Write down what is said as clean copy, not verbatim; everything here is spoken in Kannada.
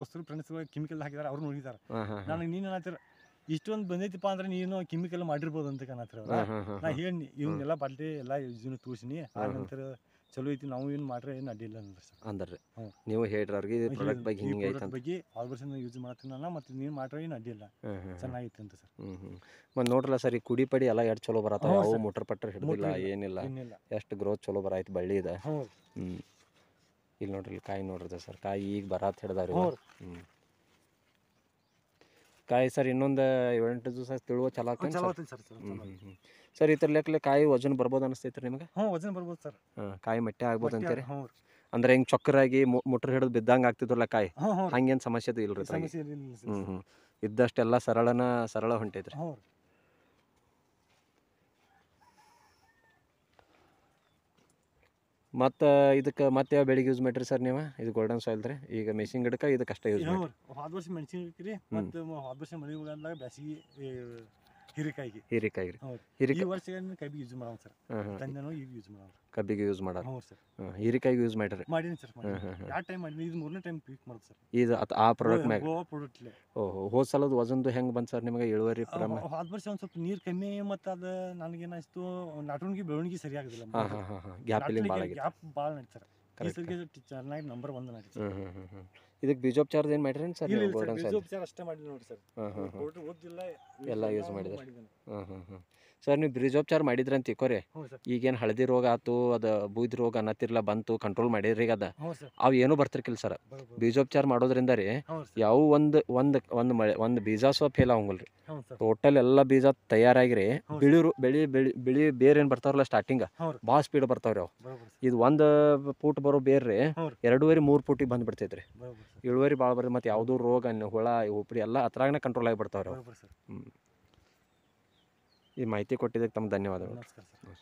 ವಸ್ತು ಫ್ರೆಂಡ್ಸ್ಗಳು ಕೆಮಿಕಲ್ ಹಾಕಿದಾರೆ ಅವ್ರು ನೋಡಿದಾರೆ. ಹಾಂ ಹಾಂ ಹಾಂ ನನಗೆ ನೀನು ಅನ್ನತ್ತೀರ ಇಷ್ಟೊಂದು ಬಂದೈತಿಪ್ಪ ಅಂದ್ರೆ ನೀನು ಕೆಮಿಕಲ್ ಮಾಡಿರ್ಬೋದು ಅಂತ ಅನ್ನತ್ತೀರ ಅವ್ರು. ಹಾಂ ಹಾಂ ಹಾಂ ನಾ ಹೇಳಿ ಇವನ್ನೆಲ್ಲ ಬಾಟ್ಲಿ ಎಲ್ಲ ಇದನ್ನು ತೋರಿಸಿನಿ. ಆ ನಂತರ ಚಲೋ ಐತಿ ನಾವು ಏನು ಮಾಡ್ರೆ ಏನು ಅಡ್ಡಿಲ್ಲ ಅಂದ್ರೆ ಸರ್ ಅಂದ್ರೆ ಹ್ಞೂ ನೀವು ಹೇಳ್ರಿ ಅವ್ರಿಗೆ ಈ ಪ್ರಾಡಕ್ಟ್ ಬಗ್ಗೆ ಈ ಹಿಂಗೆ ಐತೆ ಪ್ರಾಡಕ್ಟ್ ಅಂತ. ಬಗ್ಗೆ 6 ವರ್ಷದಿಂದ ಯೂಸ್ ಮಾಡ್ತೀನಿ ನಾನು. ಮತ್ತು ನೀನು ಮಾಡ್ರೆ ಏನು ಅಡ್ಡಿಲ್ಲ ಹಾಂ ಹಾಂ ಚೆನ್ನಾಗಿತ್ತು ಅಂತ ಸರ್. ಮತ್ತು ನೋಡ್ರಲ್ಲ ಸರ್ ಈ ಕುಡಿ ಪಡಿ ಎಲ್ಲ ಎಷ್ಟು ಚಲೋ ಬರತ್ತಾವ. ಹ್ಞೂ ಯಾವ ಸರ್. ಮೋಟ್ರ್ ಪಟ್ರ್ ಹಿಡ್ದಿಲ್ಲ ಏನಿಲ್ಲ. ಏನಿಲ್ಲ ಎಷ್ಟು ಗ್ರೋತ್ ಚಲೋ ಬರಾಯ್ತು ಬಳ್ಳಿ ಇದೆ. ಹ್ಞೂ ಇಲ್ಲಿ ನೋಡ್ರಿ ಇಲ್ಲಿ ಕಾಯಿ ನೋಡ್ರಿ ಸರ್ ಕಾಯಿ ಈಗ ಬರಾತ್ ಹಿಡ್ದಾವ್ರಿ. ಕಾಯಿ ಸರ್ ಇನ್ನೊಂದು 7-8 ದಿವಸ ತಿಳುವ ಚಲೋ ಆಗ್ತದೆ ಚಲೋ ಸರ್. ಐತಿ ಸರ್. ಸರ್ ಈ ಥರ ಲೆಕ್ಕಲೆ ಕಾಯಿ ವಜನ್ ಬರ್ಬೋದು ಅನಿಸ್ತೈತ್ರಿ ನಿಮಗೆ? ಹ್ಞೂ ವಜನ್ ಬರ್ಬೋದು ಸರ್. ಕಾಯಿ ಮಟ್ಟೆ ಆಗ್ಬೋದು ಅಂತೀರಿ? ಹ್ಞೂ ಅಂದ್ರೆ ಹಿಂಗೆ ಚೊಕ್ಕರಾಗಿ ಮುಟ್ರ ಹಿಡಿದು ಬಿದ್ದಂಗೆ ಆಗ್ತಿದ್ರಲ್ಲ ಕಾಯಿ, ಹ್ಞೂ ಹ್ಞೂ ಹಂಗೇನು ಸಮಸ್ಯೆ ಅದು ಇಲ್ರಿ? ಸಮಸ್ಯೆ ಇಲ್ಲ. ಇದ್ದಷ್ಟೆಲ್ಲ ಸರಳ ಹೊಂಟೈತ್ರಿ. ಹ್ಞೂ ಮತ್ತು ಇದಕ್ಕೆ ಮತ್ತೆ ಯಾವ ಬೆಳಿಗ್ಗೆ ಯೂಸ್ ಮಾಡಿರಿ ಸರ್ ನೀವು? ಇದು ಗೋಲ್ಡನ್ ಸಾಯಿಲ್ ರೀ. ಈಗ ಮೆಣಸಿನ ಗಿಡಕ್ಕೆ ಇದಕ್ಕೆ ಅಷ್ಟೇ ಯೂಸ್ ಮಾಡಿ. ಹೋದ ವರ್ಷ ಮೆಣಸಿನ ಹಾಕಿರಿ ಮತ್ತು ಹೋದ ವರ್ಷ ಮಳೆ ಹುಳದಾಗ ಬ್ಯಾಸಿಗೆ ಹೀರೆಕಾಯಿಗೆ ಹೀರೆಕಾಯಿ ರೀ. ಈ ವರ್ಷ ಕಬ್ಬಿಗೆ ಯೂಸ್ ಮಾಡೋಣ ಸರ್. ತಂದೆನೋ ಈಗ ಯೂಸ್ ಮಾಡೋಣ ಕಬ್ಬಿಗೆ ಯೂಸ್ ಮಾಡೋಣ. ಹ್ಞೂ ಸರ್. ಹೀರೆಕಾಯಿಗೆ ಯೂಸ್ ಮಾಡಿರಿ? ಮಾಡೀನಿ ಸರ್. ಯಾವ ಟೈಮ್ ಮಾಡೀನಿ ಇದು 3ನೇ ಟೈಮ್ ಪೀಕ್ ಮಾಡೋದು ಸರ್. ಇದು ಆ ಪ್ರಾಡಕ್ಟ್ ಮ್ಯಾಗ ಪ್ರಾಡಕ್ಟ್. ಓಹೋ ಹೋದ ಸಲದ ವಜನ್ದು ಹೆಂಗೆ ಬಂತು ಸರ್ ನಿಮಗೆ ಇಳುವರಿ ಪ್ರಮಾಣ? ಹೋದ ವರ್ಷ ಒಂದು ಸ್ವಲ್ಪ ನೀರು ಕಮ್ಮಿ ಮತ್ತು ಅದು ನನಗೇನಾಯ್ತು ನಾಟುಣಿಗೆ ಬೆಳವಣಿಗೆ ಸರಿಯಾಗೋದಿಲ್ಲ. ಗ್ಯಾಪ್ ಫಿಲ್ಲಿಂಗ್ ಭಾಳ ಆಗಿದೆ. ಗ್ಯಾಪ್ ಭಾಳ ನಡೀತಾರೆ. ಈ ಸರಿಗೆ ಚೆನ್ನಾಗಿ ನಂಬರ್ 1 ನಡೀತಾರೆ. ಇದಕ್ಕೆ ಬೀಜೋಪಚಾರದ ಏನು ಮಾಡಿರಿ ಸರ್? ಬೀಜೋಪಚಾರ ಅಷ್ಟೇ ಮಾಡಿ ನೋಡಿ ಸರ್. ಓದಿಲ್ಲ ಎಲ್ಲ ಯೂಸ್ ಮಾಡಿದ್ರೆ. ಸರ್ ನೀವು ಬೀಜೋಪಚಾರ ಮಾಡಿದ್ರಿ ಅಂತ ತಿಳ್ಕೊರಿ. ಈಗೇನು ಹಳದಿ ರೋಗ ಆಯ್ತು ಅದು ಬೂದಿ ರೋಗ ಅನ್ನತ್ತಿರಲ್ಲ ಬಂತು ಕಂಟ್ರೋಲ್ ಮಾಡಿರಿ ಈಗ ಅದು ಅವು ಏನೂ ಬರ್ತಿರ್ಕಿಲ್ಲ ಸರ್. ಬೀಜೋಪಚಾರ ಮಾಡೋದ್ರಿಂದ ರೀ ಯಾವ ಒಂದು ಬೀಜ ಸಹ ಫೇಲ್ ಆಗಂಗಿಲ್ಲ ರೀ. ಟೋಟಲ್ ಎಲ್ಲ ಬೀಜ ತಯಾರಾಗಿರಿ ಬಿಳಿ ಬೇರೆ ಏನು ಬರ್ತಾವ್ರಲ್ಲ ಸ್ಟಾರ್ಟಿಂಗ್ ಭಾಳ ಸ್ಪೀಡ್ ಬರ್ತಾವ್ರಿ ಅವು. ಇದು 1 ಫೂಟ್ ಬರೋ ಬೇರೆ ರೀ 2.5-3 ಫೂಟಿಗೆ ಬಂದ್ಬಿಡ್ತೈತೆ ರೀ. ಇಳುವರಿ ಭಾಳ ಬರ್ತದೆ. ಮತ್ತು ಯಾವುದೂ ರೋಗ ಹುಳ ಉಪ್ರಿ ಎಲ್ಲ ಅದ್ರಾಗನೇ ಕಂಟ್ರೋಲ್ ಆಗಿಬಿಡ್ತಾವ್ರಿ ಅವು. ಈ ಮಾಹಿತಿ ಕೊಟ್ಟಿದ್ದಕ್ಕೆ ತಮ್ಮ ಧನ್ಯವಾದಗಳು. ನಮಸ್ಕಾರ ಸರ್.